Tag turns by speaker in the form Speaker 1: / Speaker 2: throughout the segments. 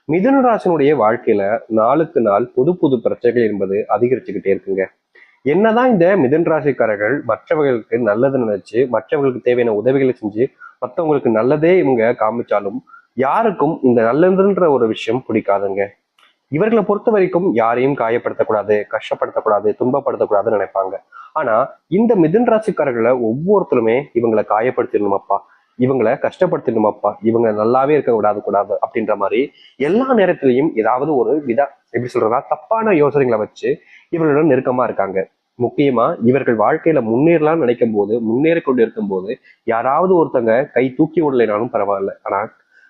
Speaker 1: மிதுன ராசினுடைய வாழ்க்கையில நாளுக்கு நாள் புது புது பிரச்சனைகள் என்பது அதிகரிச்சுக்கிட்டே இருக்குங்க. என்னதான் இந்த மிதுன ராசிக்காரர்கள் மற்றவர்களுக்கு நல்லது நினைச்சு மற்றவர்களுக்கு தேவையான உதவிகளை செஞ்சு மற்றவங்களுக்கு நல்லதே இவங்க காமிச்சாலும் யாருக்கும் இந்த நல்லதுன்ற ஒரு விஷயம் பிடிக்காதுங்க. இவர்களை பொறுத்த வரைக்கும் யாரையும் காயப்படுத்தக்கூடாது, கஷ்டப்படுத்தக்கூடாது, துன்பப்படுத்தக்கூடாதுன்னு நினைப்பாங்க. ஆனா இந்த மிதுன ராசிக்காரர்களை ஒவ்வொருத்தருமே இவங்களை காயப்படுத்திடணுமாப்பா, இவங்களை கஷ்டப்படுத்திடணுமாப்பா, இவங்க நல்லாவே இருக்க கூடாது அப்படின்ற மாதிரி எல்லா நேரத்திலையும் ஏதாவது ஒரு எப்படி சொல்றதா தப்பான யோசனைகளை வச்சு இவர்களுடன் நெருக்கமா இருக்காங்க. முக்கியமா இவர்கள் வாழ்க்கையில முன்னேறலாம்னு நினைக்கும் போது, முன்னேறி கொண்டு இருக்கும் போது யாராவது ஒருத்தங்க கை தூக்கி விடலைனாலும் பரவாயில்ல, ஆனா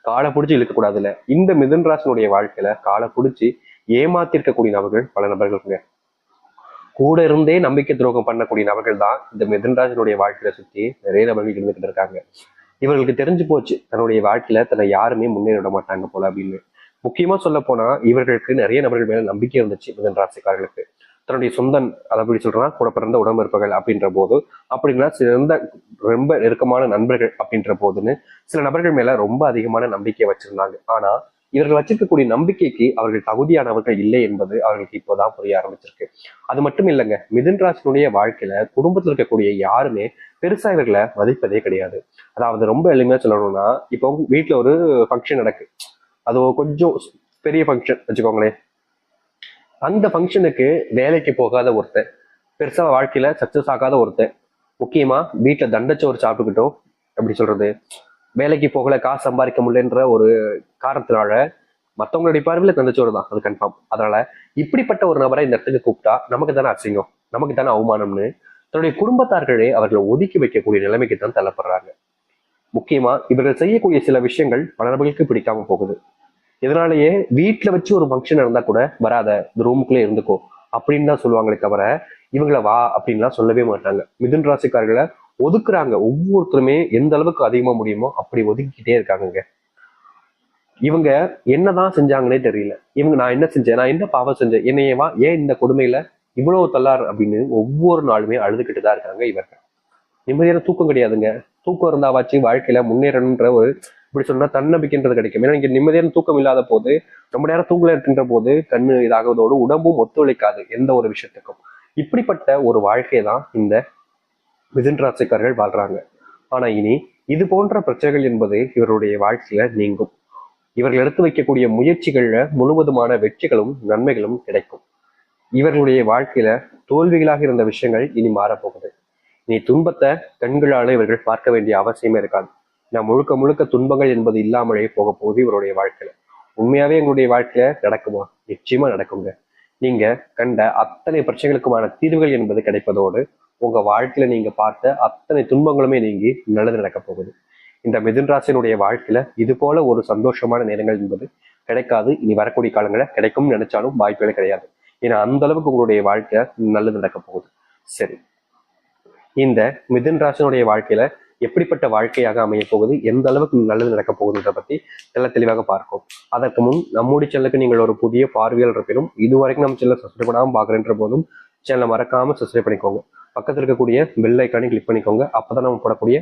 Speaker 1: காலை பிடிச்சி இழுக்க கூடாதுல்ல. இந்த மிதுன ராசினுடைய வாழ்க்கையில காலை பிடிச்சி ஏமாத்திருக்கக்கூடிய நபர்கள் பல நபர்களுங்க. கூட இருந்தே நம்பிக்கை துரோகம் பண்ணக்கூடிய நபர்கள் தான் இந்த மிதுன ராசினுடைய வாழ்க்கையில சுத்தி நிறைய நபர்கள் இருந்துகிட்டு இருக்காங்க. இவர்களுக்கு தெரிஞ்சு போச்சு தன்னுடைய வாழ்க்கையில தன்னை யாருமே முன்னேற விட மாட்டாங்க போல அப்படின்னு. முக்கியமா சொல்ல போனா இவர்களுக்கு நிறைய நபர்கள் மேல நம்பிக்கை இருந்துச்சு மிதுன ராசிக்காரர்களுக்கு. தன்னுடைய சொந்த அதை எப்படி சொல்றா கூட பிறந்த உடம்பிருப்புகள் அப்படின்ற போது, அப்படின்னா சிறந்த ரொம்ப நெருக்கமான நண்பர்கள் அப்படின்ற போதுன்னு சில நபர்கள் மேல ரொம்ப அதிகமான நம்பிக்கையை வச்சிருந்தாங்க. ஆனா இவர்கள் வச்சிருக்கக்கூடிய நம்பிக்கைக்கு அவர்கள் தகுதியானவர்கள் இல்லை என்பது அவர்களுக்கு இப்போதான் புரிய ஆரம்பிச்சிருக்கு. அது மட்டும் இல்லைங்க, மிதுன ராசினுடைய வாழ்க்கையில குடும்பத்தில் இருக்கக்கூடிய யாருமே பெருசா இவர்களை மதிப்பதே கிடையாது. அதாவது ரொம்ப எளிமையா சொல்லணும்னா, இப்போ வீட்டுல ஒரு ஃபங்க்ஷன் நடக்கு, அது கொஞ்சம் பெரிய ஃபங்க்ஷன் வச்சுக்கோங்களேன். அந்த ஃபங்க்ஷனுக்கு வேலைக்கு போகாத ஒருத்தன், பெருசா வாழ்க்கையில சக்சஸ் ஆகாத ஒருத்தன், முக்கியமா வீட்டுல தண்டச்சோறு சாப்பிட்டுக்கிட்டோ எப்படி சொல்றது வேலைக்கு போகல, காசு சம்பாதிக்க முடியலன்ற ஒரு காரணத்தினால மற்றவங்களுடைய பார்வையில தண்டச்சோறு தான் அது கன்ஃபார்ம். அதனால இப்படிப்பட்ட ஒரு நபரை இந்த இடத்துக்கு கூப்பிட்டா நமக்கு தானே அசிங்கம், நமக்கு தானே அவமானம்னு தன்னுடைய குடும்பத்தார்களே அவர்களை ஒதுக்கி வைக்கக்கூடிய நிலைமைக்கு தான் தள்ளப்படுறாங்க. முக்கியமா இவர்கள் செய்யக்கூடிய சில விஷயங்கள் பல நபர்களுக்கு பிடிக்காம போகுது. இதனாலேயே வீட்டுல வச்சு ஒரு ஃபங்க்ஷன் நடந்தா கூட வராத, இந்த ரூமுக்குள்ளே இருந்துக்கோ அப்படின்னு தான் சொல்லுவாங்களே தவிர இவங்களை வா அப்படின்லாம் சொல்லவே மாட்டாங்க. மிதுன ராசிக்காரர்களை ஒதுக்குறாங்க. ஒவ்வொருத்தருமே எந்த அளவுக்கு அதிகமா முடியுமோ அப்படி ஒதுக்கிக்கிட்டே இருக்காங்க. இவங்க என்னதான் செஞ்சாங்கன்னே தெரியல. இவங்க நான் என்ன செஞ்சேன், நான் என்ன பாவம் செஞ்சேன், என்னையவா ஏன் இந்த கொடுமையில இவ்வளவு தள்ளார் அப்படின்னு ஒவ்வொரு நாளுமே அழுதுகிட்டு தான் இருக்காங்க இவர்கள். நிம்மதியான தூக்கம் கிடையாதுங்க. தூக்கம் இருந்தாவாச்சு வாழ்க்கையில முன்னேறணுன்ற ஒரு இப்படி சொன்னா தன்னம்பிக்கைன்றது கிடைக்கும். ஏன்னா இங்க நிம்மதியான தூக்கம் இல்லாத போது, ரொம்ப நேரம் தூங்கல இருக்கின்ற போது கண்ணு இதாகுவதோடு உடம்பும் ஒத்துழைக்காது எந்த ஒரு விஷயத்துக்கும். இப்படிப்பட்ட ஒரு வாழ்க்கையை தான் இந்த மிதுன ராசிக்காரர்கள் வாழ்றாங்க. ஆனா இனி இது போன்ற பிரச்சனைகள் என்பது இவருடைய வாழ்க்கையில நீங்கும். இவர்கள் எடுத்து வைக்கக்கூடிய முயற்சிகள்ல முழுவதுமான வெற்றிகளும் நன்மைகளும் கிடைக்கும். இவர்களுடைய வாழ்க்கையில தோல்விகளாக இருந்த விஷயங்கள் இனி மாறப்போகுது. நீ துன்பத்தை கண்களால இவர்கள் பார்க்க வேண்டிய அவசியமே இருக்காது. நான் முழுக்க முழுக்க துன்பங்கள் என்பது இல்லாமலே போக போகுது இவருடைய வாழ்க்கையில. உண்மையாவே எங்களுடைய வாழ்க்கையில நடக்குமா? நிச்சயமா நடக்குங்க. நீங்க கண்ட அத்தனை பிரச்சனைகளுக்குமான தீர்வுகள் என்பது கிடைப்பதோடு உங்க வாழ்க்கையில நீங்க பார்த்த அத்தனை துன்பங்களுமே நீங்கி நல்லது நடக்க போகுது. இந்த மிதுன ராசியினுடைய வாழ்க்கையில இது போல ஒரு சந்தோஷமான நேரங்கள் என்பது கிடைக்காது. இனி வரக்கூடிய காலங்களை கிடைக்கும்னு நினைச்சாலும் வாய்ப்புகளே கிடையாது. ஏன்னா அந்த அளவுக்கு உங்களுடைய வாழ்க்கை நல்லது நடக்க போகுது. சரி, இந்த மிதுன ராசினுடைய வாழ்க்கையில எப்படிப்பட்ட வாழ்க்கையாக அமைய போகுது, எந்த அளவுக்கு நல்லது நடக்க போகுதுன்றத பத்தி தெளிவாக பார்க்கும். அதற்கு முன் நம்முடைய சேனலுக்கு நீங்கள் ஒரு புதிய பார்வையாளர் இருப்பினும் இதுவரைக்கும் நம்ம சேனலை சப்ஸ்கிரைப் பண்ணாமல் பார்க்குறேன்ற போதும் சேனலை மறக்காம சப்ஸ்கிரைப் பண்ணிக்கோங்க. பக்கத்தில் இருக்கக்கூடிய பெல் ஐக்கானை கிளிக் பண்ணிக்கோங்க. அப்பதான் நம்ம போடக்கூடிய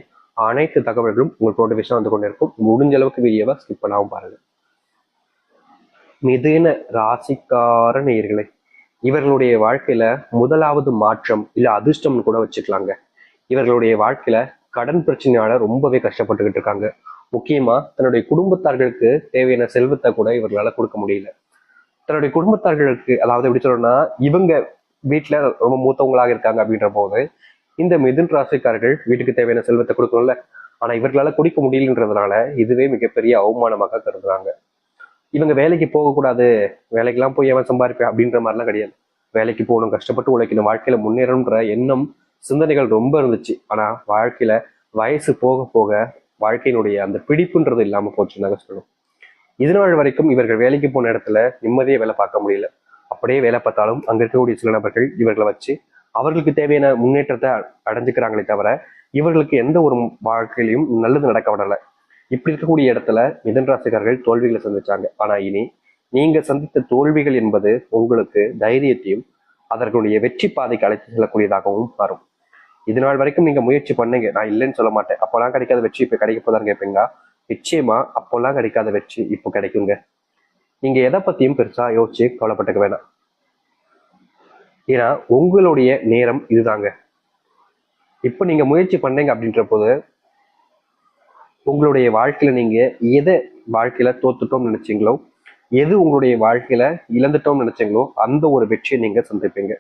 Speaker 1: அனைத்து தகவல்களும் உங்களுக்கு நோட்டிஃபிகேஷன் வந்து கொண்டு இருக்கும். முடிஞ்ச அளவுக்கு வீடியோவை ஸ்கிப் பண்ணாமல் பாருங்க. மிதுன ராசிக்கார நேயர்களே, இவர்களுடைய வாழ்க்கையில முதலாவது மாற்றம் இல்ல அதிர்ஷ்டம்னு கூட வச்சுக்கலாங்க. இவர்களுடைய வாழ்க்கையில கடன் பிரச்சனையால ரொம்பவே கஷ்டப்பட்டுக்கிட்டு இருக்காங்க. முக்கியமா தன்னுடைய குடும்பத்தார்களுக்கு தேவையான செல்வத்தை கூட இவர்களால கொடுக்க முடியல. தன்னுடைய குடும்பத்தார்களுக்கு, அதாவது எப்படி சொல்லணும்னா இவங்க வீட்டுல ரொம்ப மூத்தவங்களாக இருக்காங்க அப்படின்ற போது இந்த மிதுன ராசிக்காரர்கள் வீட்டுக்கு தேவையான செல்வத்தை கொடுக்கணும்ல, ஆனா இவர்களால கொடுக்க முடியலன்றதுனால இதுவே மிகப்பெரிய அவமானமாக கருதுறாங்க. இவங்க வேலைக்கு போகக்கூடாது, வேலைக்கெல்லாம் போய் அவன் சம்பாதிப்பேன் அப்படின்ற மாதிரிலாம் கிடையாது. வேலைக்கு போகணும், கஷ்டப்பட்டு உழைக்கணும், வாழ்க்கையில முன்னேறணுன்ற எண்ணம் சிந்தனைகள் ரொம்ப இருந்துச்சு. ஆனா வாழ்க்கையில வயசு போக போக வாழ்க்கையினுடைய அந்த பிடிப்புன்றது இல்லாம போச்சுன்னாங்க சொல்லணும். இதனால வரைக்கும் இவர்கள் வேலைக்கு போன இடத்துல நிம்மதியை வேலை பார்க்க முடியல. அப்படியே வேலை பார்த்தாலும் அங்க இருக்கக்கூடிய சில நபர்கள் இவர்களை வச்சு அவர்களுக்கு தேவையான முன்னேற்றத்தை அடைஞ்சுக்கிறாங்களே தவிர இவர்களுக்கு எந்த ஒரு வாழ்க்கையிலையும் நல்லது நடக்க விடல. இப்படி இருக்கக்கூடிய இடத்துல மிதுன ராசிக்காரர்கள் தோல்விகளை சந்திச்சாங்க. ஆனா இனி நீங்க சந்தித்த தோல்விகள் என்பது உங்களுக்கு தைரியத்தையும் அதற்குடைய வெற்றி பாதைக்கு அழைத்து செல்லக்கூடியதாகவும் மாறும். இது நாள் வரைக்கும் நீங்க முயற்சி பண்ணீங்க, நான் இல்லைன்னு சொல்ல மாட்டேன். அப்போல்லாம் கிடைக்காத வெற்றி இப்ப கிடைக்க போதான்னு கேட்பீங்க. நிச்சயமா அப்போல்லாம் கிடைக்காத வெற்றி இப்போ கிடைக்குங்க. நீங்க எதை பத்தியும் பெருசா யோசிச்சு கவலைப்பட்டுக்க வேணாம். ஏன்னா உங்களுடைய நேரம் இதுதாங்க. இப்ப நீங்க முயற்சி பண்ணீங்க அப்படின்ற போது உங்களுடைய வாழ்க்கையில நீங்க எதை வாழ்க்கையில தோத்துட்டோம்னு நினைச்சீங்களோ, எது உங்களுடைய வாழ்க்கையில இழந்துட்டோம்னு நினைச்சீங்களோ அந்த ஒரு வெற்றியை நீங்க சந்திப்பீங்க.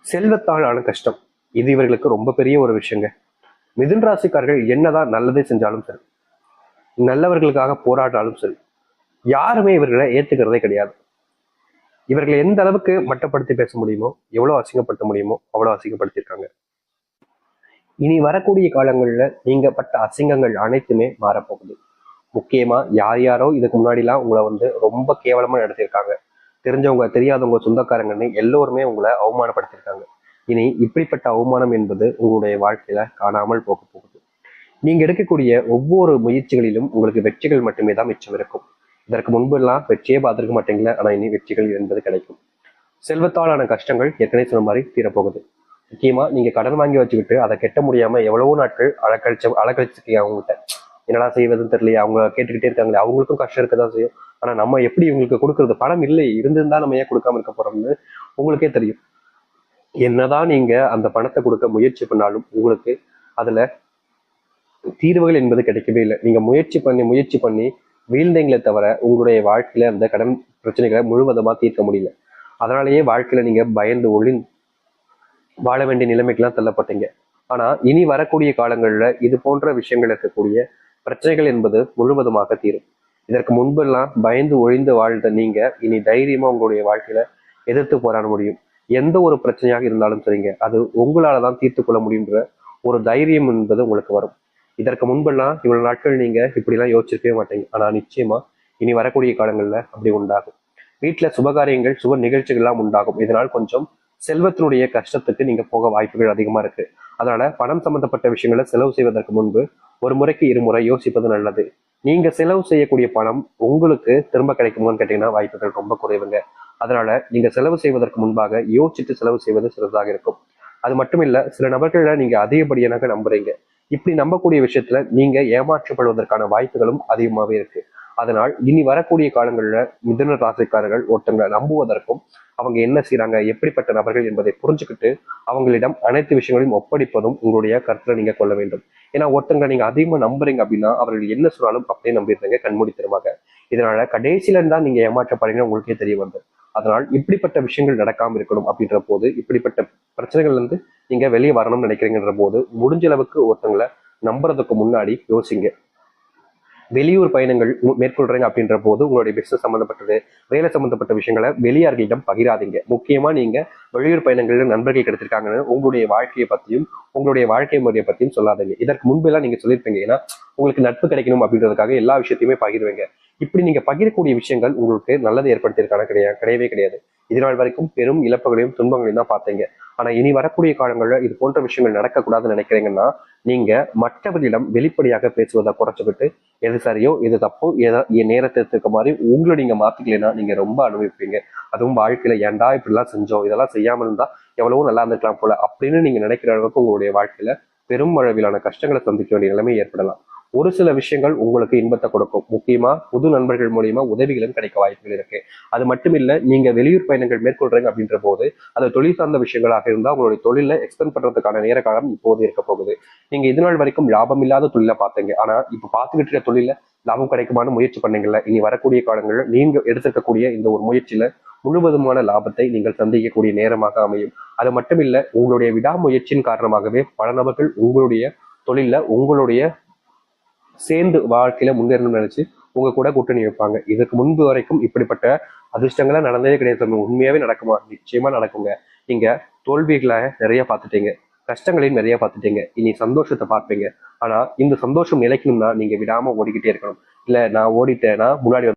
Speaker 1: செல்வத்தால் ஆன கஷ்டம், இது இவர்களுக்கு ரொம்ப பெரிய ஒரு விஷயங்க. மிதுன ராசிக்காரர்கள் என்னதான் நல்லதே செஞ்சாலும் சரி, நல்லவர்களுக்காக போராடினாலும் சரி, யாருமே இவர்களை ஏத்துக்கிறதே கிடையாது. இவர்களை எந்த அளவுக்கு மட்டப்படுத்தி பேச முடியுமோ, எவ்வளவு அசிங்கப்படுத்த முடியுமோ அவ்வளவு அசிங்கப்படுத்தியிருக்காங்க. இனி வரக்கூடிய காலங்கள்ல நீங்க பட்ட அசிங்கங்கள் அனைத்துமே மாறப்போகுது. முக்கியமா யார் யாரோ இதுக்கு முன்னாடிலாம் உங்களை ரொம்ப கேவலமா நடத்தியிருக்காங்க, தெரிஞ்சவங்க தெரியாதவங்க சொந்தக்காரங்கன்னு எல்லோருமே உங்களை அவமானப்படுத்தியிருக்காங்க. இனி இப்படிப்பட்ட அவமானம் என்பது உங்களுடைய வாழ்க்கையில காணாமல் போக போகுது. நீங்க எடுக்கக்கூடிய ஒவ்வொரு முயற்சிகளிலும் உங்களுக்கு வெற்றிகள் மட்டுமே தான் மிச்சம் இருக்கும். இதற்கு முன்பு எல்லாம் வெற்றியே பார்த்துருக்க மாட்டீங்களா, ஆனா இனி வெற்றிகள் என்பது கிடைக்கும். செல்வத்தாலான கஷ்டங்கள் ஏற்கனவே சொன்ன மாதிரி தீரப்போகுது. முக்கியமா நீங்க கடன் வாங்கி வச்சுக்கிட்டு அதை கெட்ட முடியாம எவ்வளவோ நாட்கள் அலக்கழிச்சிருக்கீங்க அவங்ககிட்ட. என்னடா செய்வதுன்னு தெரியல, அவங்க கேட்டுக்கிட்டே இருக்காங்களே, அவங்களுக்கும் கஷ்டம் இருக்கதான் செய்யும். ஆனா நம்ம எப்படி இவங்களுக்கு கொடுக்கறது, பணம் இல்லை இருந்திருந்தா நம்ம ஏன் கொடுக்காம இருக்க போறோம்னு உங்களுக்கே தெரியும். என்னதான் நீங்க அந்த பணத்தை கொடுக்க முயற்சி பண்ணாலும் உங்களுக்கு அதுல தீர்வுகள் என்பது கிடைக்கவே இல்லை. நீங்க முயற்சி பண்ணி வீழ்ந்தீங்களே தவிர உங்களுடைய வாழ்க்கையில அந்த கடன் பிரச்சனைகளை முழுவதுமா தீர்க்க முடியல. அதனாலேயே வாழ்க்கையில நீங்க பயந்து வாழ வேண்டிய நிலைமைக்கெல்லாம் தள்ளப்பட்டீங்க. ஆனா இனி வரக்கூடிய காலங்கள்ல இது போன்ற விஷயங்கள் இருக்கக்கூடிய பிரச்சனைகள் என்பது முழுவதுமாக தீரும். இதற்கு முன்பெல்லாம் பயந்து ஒழிந்து வாழ்ந்த நீங்க இனி தைரியமா உங்களுடைய வாழ்க்கையில எதிர்த்து போராட முடியும். எந்த ஒரு பிரச்சனையாக இருந்தாலும் சரிங்க, அது உங்களாலதான் தீர்த்து கொள்ள முடியுன்ற ஒரு தைரியம் என்பது உங்களுக்கு வரும். இதற்கு முன்பெல்லாம் இவ்வளவு நாட்கள் நீங்க இப்படிலாம் யோசிச்சிருக்கவே மாட்டீங்க. ஆனா நிச்சயமா இனி வரக்கூடிய காலங்கள்ல அப்படி உண்டாகும். வீட்டுல சுபகாரியங்கள் சுப நிகழ்ச்சிகள் எல்லாம் உண்டாகும். இதனால் கொஞ்சம் செல்வத்தினுடைய கஷ்டத்துக்கு நீங்க போக வாய்ப்புகள் அதிகமா இருக்கு. அதனால பணம் சம்பந்தப்பட்ட விஷயங்களை செலவு செய்வதற்கு முன்பு ஒரு முறைக்கு இருமுறை யோசிப்பது நல்லது. நீங்க செலவு செய்யக்கூடிய பணம் உங்களுக்கு திரும்ப கிடைக்குமான்னு கேட்டீங்கன்னா வாய்ப்புகள் ரொம்ப குறைவுங்க. அதனால நீங்க செலவு செய்வதற்கு முன்பாக யோசிச்சுட்டு செலவு செய்வது சிறந்ததாக இருக்கும். அது மட்டும் இல்ல, சில நபர்களை நீங்க அதிகப்படியாக நம்புறீங்க. இப்படி நம்பக்கூடிய விஷயத்துல நீங்க ஏமாற்றப்படுவதற்கான வாய்ப்புகளும் அதிகமாவே இருக்கு. அதனால் இனி வரக்கூடிய காலங்கள்ல மிதுன ராசிக்காரர்கள் ஒருத்தங்களை நம்புவதற்கும் அவங்க என்ன செய்யறாங்க, எப்படிப்பட்ட நபர்கள் என்பதை புரிஞ்சுக்கிட்டு அவங்களிடம் அனைத்து விஷயங்களையும் ஒப்படைப்பதும் உங்களுடைய கருத்துல நீங்க கொள்ள வேண்டும். ஏன்னா ஒருத்தங்களை நீங்க அதிகமா நம்புறீங்க அப்படின்னா அவர்கள் என்ன சொன்னாலும் அப்படியே நம்பிடுறீங்க கண்மூடித்தனமாக. இதனால கடைசியில இருந்தா நீங்க ஏமாற்றப்படுறீங்க உங்களுக்கே தெரிய வந்து. அதனால் இப்படிப்பட்ட விஷயங்கள் நடக்காம இருக்கணும் அப்படின்ற போது, இப்படிப்பட்ட பிரச்சனைகள்ல இருந்து நீங்க வெளியே வரணும்னு நினைக்கிறீங்கன்ற போது முடிஞ்ச அளவுக்கு ஒருத்தங்களை நம்புறதுக்கு முன்னாடி யோசிங்க. வெளியூர் பயணங்கள் மேற்கொள்றீங்க அப்படின்ற போது உங்களுடைய பிசினஸ் சம்பந்தப்பட்டது, வேலை சம்பந்தப்பட்ட விஷயங்களை வெளியார்களிடம் பகிராதீங்க. முக்கியமா நீங்க வெளியூர் பயணங்கள்ல நண்பர்கள் கிடைச்சிருக்காங்கன்னு உங்களுடைய வாழ்க்கையை பத்தியும் உங்களுடைய வாழ்க்கை முறையை பத்தியும் சொல்லாதீங்க. இதற்கு முன்பு எல்லாம் நீங்க சொல்லியிருப்பீங்க, ஏன்னா உங்களுக்கு நட்பு கிடைக்கணும் அப்படின்றதுக்காக எல்லா விஷயத்தையுமே பகிர்வீங்க. இப்படி நீங்க பகிரக்கூடிய விஷயங்கள் உங்களுக்கு நல்லது ஏற்படுத்தியிருக்கான கிடையவே கிடையாது. இதனால் வரைக்கும் பெரும் இழப்புகளையும் துன்பங்களையும் தான் பார்த்தீங்க. ஆனா இனி வரக்கூடிய காலங்கள்ல இது போன்ற விஷயங்கள் நடக்கக்கூடாதுன்னு நினைக்கிறீங்கன்னா நீங்க மற்றவர்களிடம் வெளிப்படையாக பேசுவதை குறைச்சுக்கிட்டு எது சரியோ எது தப்போ என் நேரத்தை இருக்க மாதிரி உங்களை நீங்க மாத்திக்கலைன்னா நீங்க ரொம்ப அனுபவிப்பீங்க. அதுவும் வாழ்க்கையில ஏன்டா இப்படிலாம் செஞ்சோம், இதெல்லாம் செய்யாமல் இருந்தா எவ்வளவோ நல்லா இருந்திருக்கலாம் போல அப்படின்னு நீங்க நினைக்கிற அளவுக்கு உங்களுடைய வாழ்க்கையில பெரும் அளவிலான கஷ்டங்களை சந்திக்க வேண்டிய நிலைமை ஏற்படலாம். ஒரு சில விஷயங்கள் உங்களுக்கு இன்பத்தை கொடுக்கும். முக்கியமா புது நண்பர்கள் மூலியமா உதவிகளும் கிடைக்க வாய்ப்புகள் இருக்கு. அது மட்டும் இல்ல, நீங்க வெளியூர் பயணங்கள் மேற்கொள்றீங்க அப்படின்ற போது அது தொழில் சார்ந்த விஷயங்களாக இருந்தால் உங்களுடைய தொழில எக்ஸ்பெண்ட் பண்றதுக்கான நேர காலம் இப்போது இருக்க போகுது. நீங்க இது நாள் வரைக்கும் லாபம் இல்லாத தொழில பார்த்தீங்க, ஆனா இப்ப பார்த்துக்கிட்டு இருக்க தொழில லாபம் கிடைக்குமான்னு முயற்சி பண்ணீங்கல்ல, இனி வரக்கூடிய காலங்களில் நீங்க எடுத்திருக்கக்கூடிய இந்த ஒரு முயற்சியில முழுவதுமான லாபத்தை நீங்கள் சந்திக்கக்கூடிய நேரமாக அமையும். அது மட்டும் இல்ல, உங்களுடைய விடாமுயற்சியின் காரணமாகவே பல நபர்கள் உங்களுடைய தொழில உங்களுடைய சேர்ந்து வாழ்க்கையில முன்னேறணும்னு நினைச்சு உங்க கூட கூட்டணி வைப்பாங்க. இதுக்கு முன்பு வரைக்கும் இப்படிப்பட்ட அதிர்ஷ்டங்கள்லாம் நடந்ததே கிடையாது. உண்மையாவே நடக்குமா? நிச்சயமா நடக்குங்க. நீங்க தோல்விகளை நிறைய பார்த்துட்டீங்க, கஷ்டங்களையும் நிறைய பார்த்துட்டீங்க. இனி சந்தோஷத்தை பார்ப்பீங்க. ஆனா இந்த சந்தோஷம் நிலைக்கணும்னா நீங்க விடாம ஓடிக்கிட்டே இருக்கணும். இல்ல நான் ஓடிட்டேன்னா முன்னாடி